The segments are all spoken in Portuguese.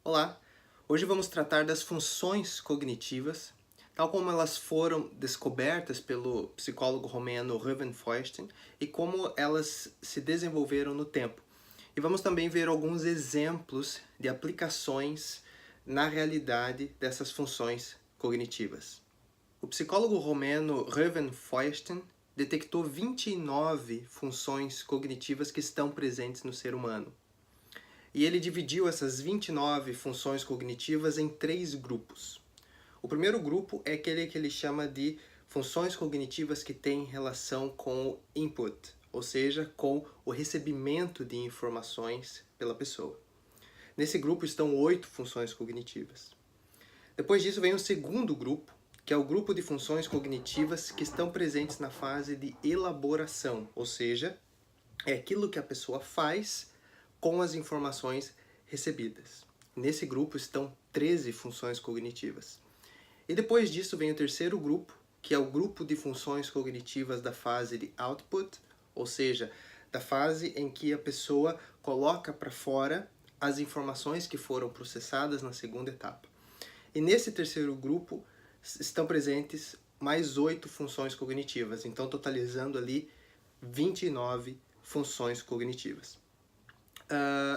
Olá! Hoje vamos tratar das funções cognitivas, tal como elas foram descobertas pelo psicólogo romeno Ruben Feuerstein e como elas se desenvolveram no tempo. E vamos também ver alguns exemplos de aplicações na realidade dessas funções cognitivas. O psicólogo romeno Ruben Feuerstein detectou 29 funções cognitivas que estão presentes no ser humano. E ele dividiu essas 29 funções cognitivas em 3 grupos. O primeiro grupo é aquele que ele chama de funções cognitivas que têm relação com o input, ou seja, com o recebimento de informações pela pessoa. Nesse grupo estão 8 funções cognitivas. Depois disso vem o segundo grupo, que é o grupo de funções cognitivas que estão presentes na fase de elaboração, ou seja, é aquilo que a pessoa faz com as informações recebidas. Nesse grupo estão 13 funções cognitivas. E depois disso vem o terceiro grupo, que é o grupo de funções cognitivas da fase de output, ou seja, da fase em que a pessoa coloca para fora as informações que foram processadas na segunda etapa. E nesse terceiro grupo estão presentes mais 8 funções cognitivas, então totalizando ali 29 funções cognitivas.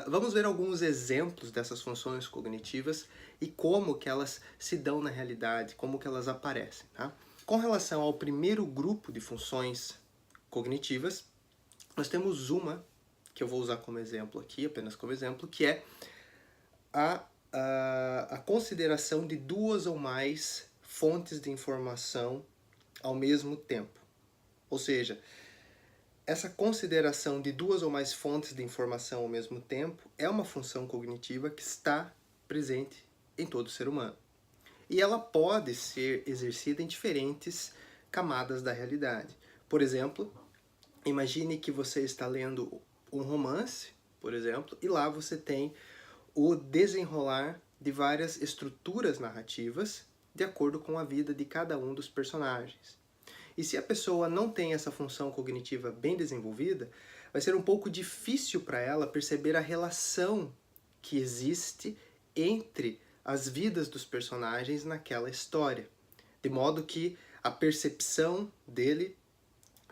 Vamos ver alguns exemplos dessas funções cognitivas e como que elas se dão na realidade, como que elas aparecem. Tá? Com relação ao primeiro grupo de funções cognitivas, nós temos uma, que eu vou usar como exemplo aqui, apenas como exemplo, que é a consideração de 2 ou mais fontes de informação ao mesmo tempo. Ou seja, essa consideração de 2 ou mais fontes de informação ao mesmo tempo é uma função cognitiva que está presente em todo ser humano. E ela pode ser exercida em diferentes camadas da realidade. Por exemplo, imagine que você está lendo um romance, por exemplo, e lá você tem o desenrolar de várias estruturas narrativas de acordo com a vida de cada um dos personagens. E se a pessoa não tem essa função cognitiva bem desenvolvida, vai ser um pouco difícil para ela perceber a relação que existe entre as vidas dos personagens naquela história. De modo que a percepção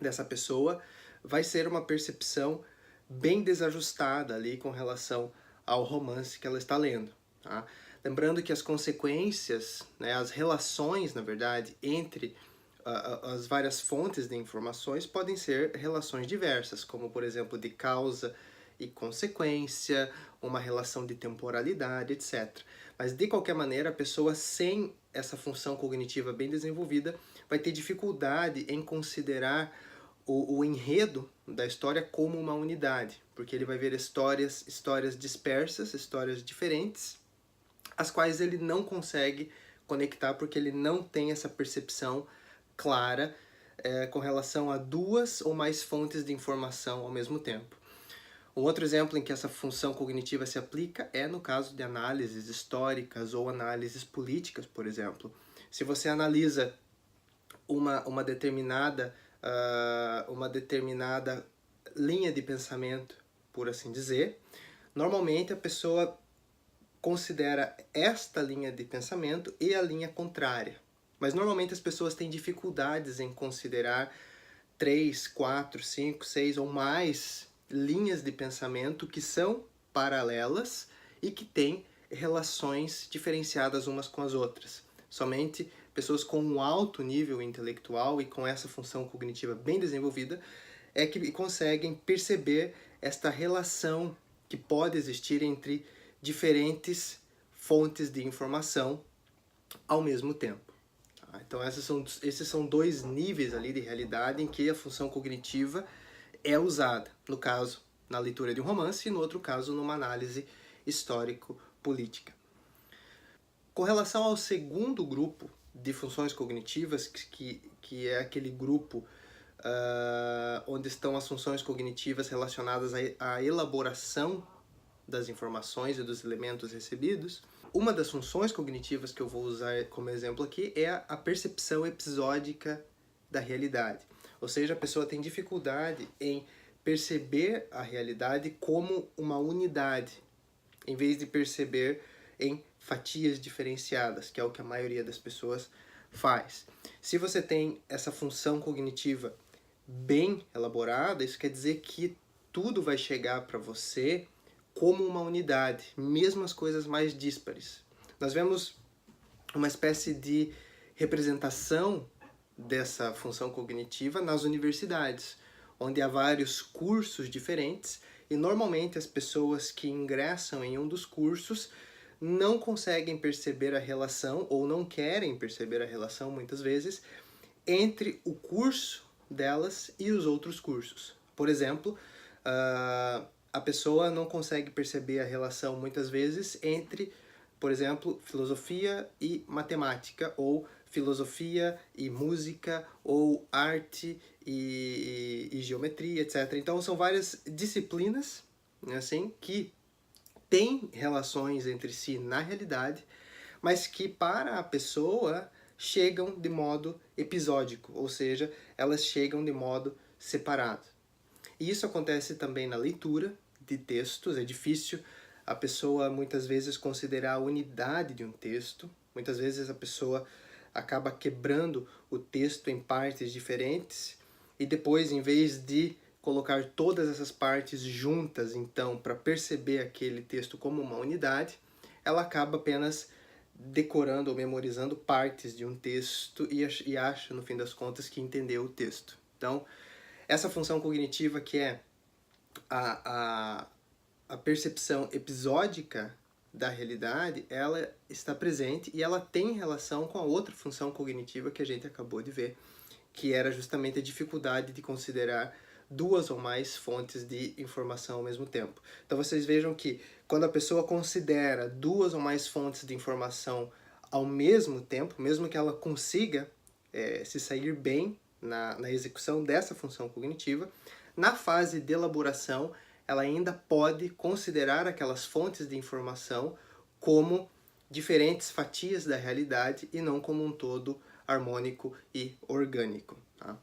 dessa pessoa, vai ser uma percepção bem desajustada ali com relação ao romance que ela está lendo. Tá? Lembrando que as consequências, né, as relações, na verdade, entre as várias fontes de informações podem ser relações diversas, como, por exemplo, de causa e consequência, uma relação de temporalidade, etc. Mas, de qualquer maneira, a pessoa sem essa função cognitiva bem desenvolvida vai ter dificuldade em considerar o enredo da história como uma unidade, porque ele vai ver histórias dispersas, histórias diferentes, as quais ele não consegue conectar porque ele não tem essa percepção clara com relação a 2 ou mais fontes de informação ao mesmo tempo. Um outro exemplo em que essa função cognitiva se aplica é no caso de análises históricas ou análises políticas, por exemplo. Se você analisa uma determinada linha de pensamento, por assim dizer, normalmente a pessoa considera esta linha de pensamento e a linha contrária. Mas normalmente as pessoas têm dificuldades em considerar 3, 4, 5, 6 ou mais linhas de pensamento que são paralelas e que têm relações diferenciadas umas com as outras. Somente pessoas com um alto nível intelectual e com essa função cognitiva bem desenvolvida é que conseguem perceber esta relação que pode existir entre diferentes fontes de informação ao mesmo tempo. Então esses são 2 níveis ali de realidade em que a função cognitiva é usada. No caso, na leitura de um romance e no outro caso, numa análise histórico-política. Com relação ao segundo grupo de funções cognitivas, que é aquele grupo onde estão as funções cognitivas relacionadas à elaboração das informações e dos elementos recebidos, uma das funções cognitivas que eu vou usar como exemplo aqui é a percepção episódica da realidade. Ou seja, a pessoa tem dificuldade em perceber a realidade como uma unidade, em vez de perceber em fatias diferenciadas, que é o que a maioria das pessoas faz. Se você tem essa função cognitiva bem elaborada, isso quer dizer que tudo vai chegar para você como uma unidade, mesmo as coisas mais díspares. Nós vemos uma espécie de representação dessa função cognitiva nas universidades, onde há vários cursos diferentes e normalmente as pessoas que ingressam em um dos cursos não conseguem perceber a relação ou não querem perceber a relação muitas vezes entre o curso delas e os outros cursos. Por exemplo, a pessoa não consegue perceber a relação muitas vezes entre, por exemplo, filosofia e matemática, ou filosofia e música, ou arte e geometria, etc. Então são várias disciplinas, assim, que têm relações entre si na realidade, mas que para a pessoa chegam de modo episódico, ou seja, elas chegam de modo separado. E isso acontece também na leitura de textos. É difícil a pessoa muitas vezes considerar a unidade de um texto. Muitas vezes a pessoa acaba quebrando o texto em partes diferentes e depois, em vez de colocar todas essas partes juntas, então, para perceber aquele texto como uma unidade, ela acaba apenas decorando ou memorizando partes de um texto e acha, no fim das contas, que entendeu o texto. Então, essa função cognitiva, que é a percepção episódica da realidade, ela está presente e ela tem relação com a outra função cognitiva que a gente acabou de ver, que era justamente a dificuldade de considerar duas ou mais fontes de informação ao mesmo tempo. Então vocês vejam que quando a pessoa considera duas ou mais fontes de informação ao mesmo tempo, mesmo que ela consiga se sair bem na execução dessa função cognitiva, na fase de elaboração ela ainda pode considerar aquelas fontes de informação como diferentes fatias da realidade e não como um todo harmônico e orgânico. Tá?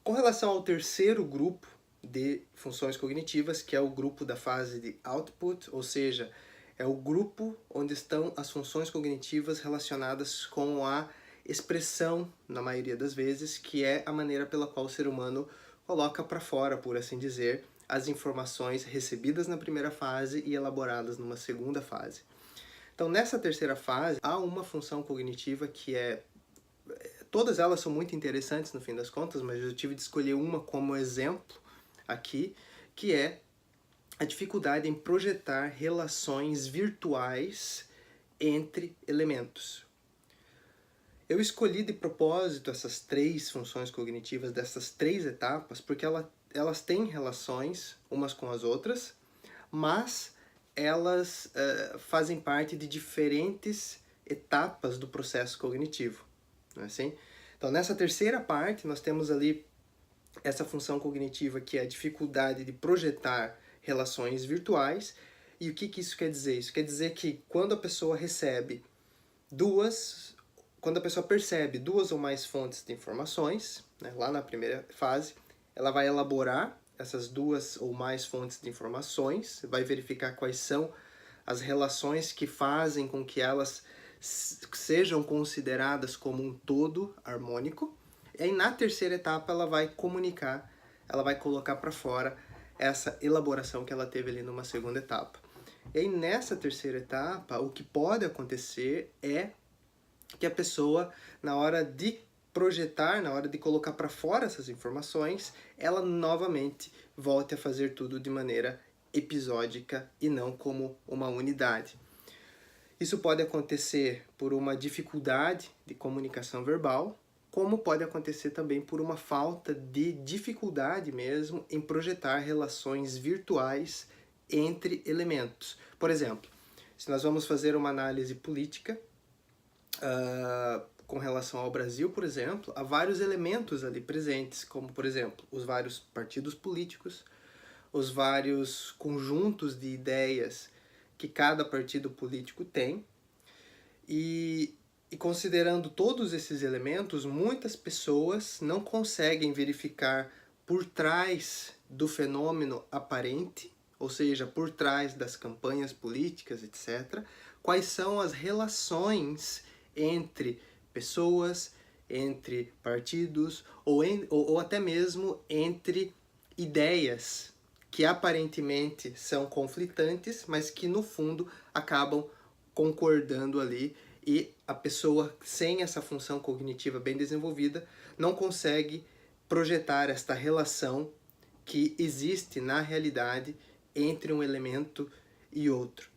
Com relação ao terceiro grupo de funções cognitivas, que é o grupo da fase de output, ou seja, é o grupo onde estão as funções cognitivas relacionadas com a expressão, na maioria das vezes, que é a maneira pela qual o ser humano coloca para fora, por assim dizer, as informações recebidas na primeira fase e elaboradas numa segunda fase. Então, nessa terceira fase, há uma função cognitiva que é... Todas elas são muito interessantes no fim das contas, mas eu tive de escolher uma como exemplo aqui, que é a dificuldade em projetar relações virtuais entre elementos. Eu escolhi de propósito essas três funções cognitivas, dessas três etapas, porque elas têm relações umas com as outras, mas elas fazem parte de diferentes etapas do processo cognitivo. Não é assim? Então, nessa terceira parte, nós temos ali essa função cognitiva que é a dificuldade de projetar relações virtuais. E o que isso quer dizer? Isso quer dizer que quando a pessoa percebe duas ou mais fontes de informações, né, lá na primeira fase, ela vai elaborar essas duas ou mais fontes de informações, vai verificar quais são as relações que fazem com que elas sejam consideradas como um todo harmônico. E aí, na terceira etapa, ela vai comunicar, ela vai colocar para fora essa elaboração que ela teve ali numa segunda etapa. E aí, nessa terceira etapa, o que pode acontecer é que a pessoa, na hora de projetar, na hora de colocar para fora essas informações, ela novamente volte a fazer tudo de maneira episódica e não como uma unidade. Isso pode acontecer por uma dificuldade de comunicação verbal, como pode acontecer também por uma falta de dificuldade mesmo em projetar relações virtuais entre elementos. Por exemplo, se nós vamos fazer uma análise política, com relação ao Brasil, por exemplo, há vários elementos ali presentes, como, por exemplo, os vários partidos políticos, os vários conjuntos de ideias que cada partido político tem, e considerando todos esses elementos, muitas pessoas não conseguem verificar por trás do fenômeno aparente ou seja, por trás das campanhas políticas, etc., quais são as relações entre pessoas, entre partidos ou até mesmo entre ideias que aparentemente são conflitantes, mas que no fundo acabam concordando ali, e a pessoa sem essa função cognitiva bem desenvolvida não consegue projetar esta relação que existe na realidade entre um elemento e outro.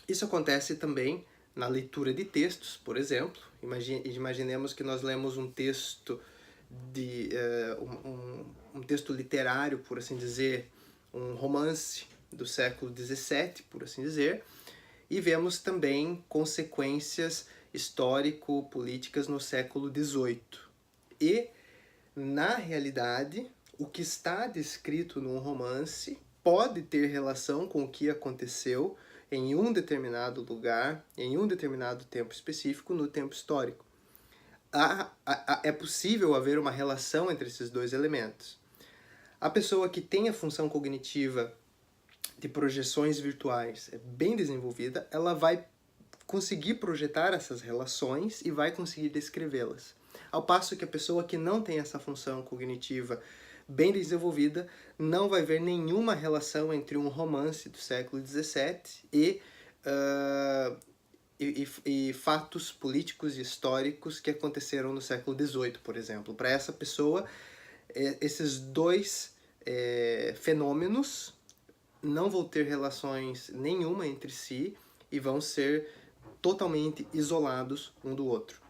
Isso acontece também na leitura de textos, por exemplo. Imaginemos que nós lemos um texto um texto literário, por assim dizer, um romance do século XVII, por assim dizer, e vemos também consequências histórico-políticas no século XVIII. E, na realidade, o que está descrito num romance pode ter relação com o que aconteceu em um determinado lugar, em um determinado tempo específico, no tempo histórico. É possível haver uma relação entre esses dois elementos. A pessoa que tem a função cognitiva de projeções virtuais é bem desenvolvida, ela vai conseguir projetar essas relações e vai conseguir descrevê-las. Ao passo que a pessoa que não tem essa função cognitiva bem desenvolvida não vai ver nenhuma relação entre um romance do século XVII e fatos políticos e históricos que aconteceram no século XVIII, por exemplo. Para essa pessoa, esses dois fenômenos não vão ter relações nenhuma entre si e vão ser totalmente isolados um do outro,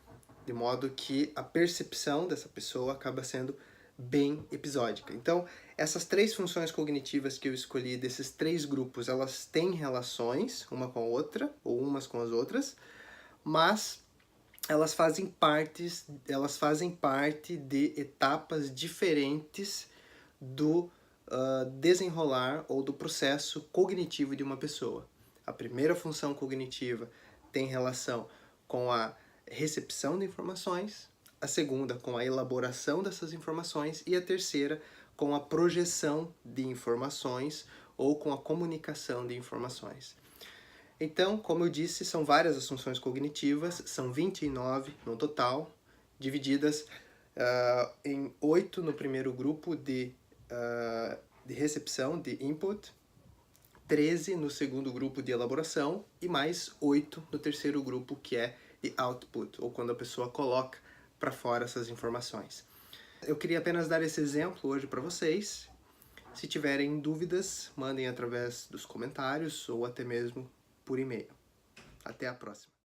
de modo que a percepção dessa pessoa acaba sendo bem episódica. Então, essas três funções cognitivas que eu escolhi desses três grupos, elas têm relações uma com a outra, ou umas com as outras, mas elas fazem parte de etapas diferentes do desenrolar ou do processo cognitivo de uma pessoa. A primeira função cognitiva tem relação com a recepção de informações, a segunda com a elaboração dessas informações e a terceira com a projeção de informações ou com a comunicação de informações. Então, como eu disse, são várias as funções cognitivas, são 29 no total, divididas em 8 no primeiro grupo de recepção, de input, 13 no segundo grupo de elaboração e mais 8 no terceiro grupo, que é de output, ou quando a pessoa coloca para fora essas informações. Eu queria apenas dar esse exemplo hoje para vocês. Se tiverem dúvidas, mandem através dos comentários ou até mesmo por e-mail. Até a próxima!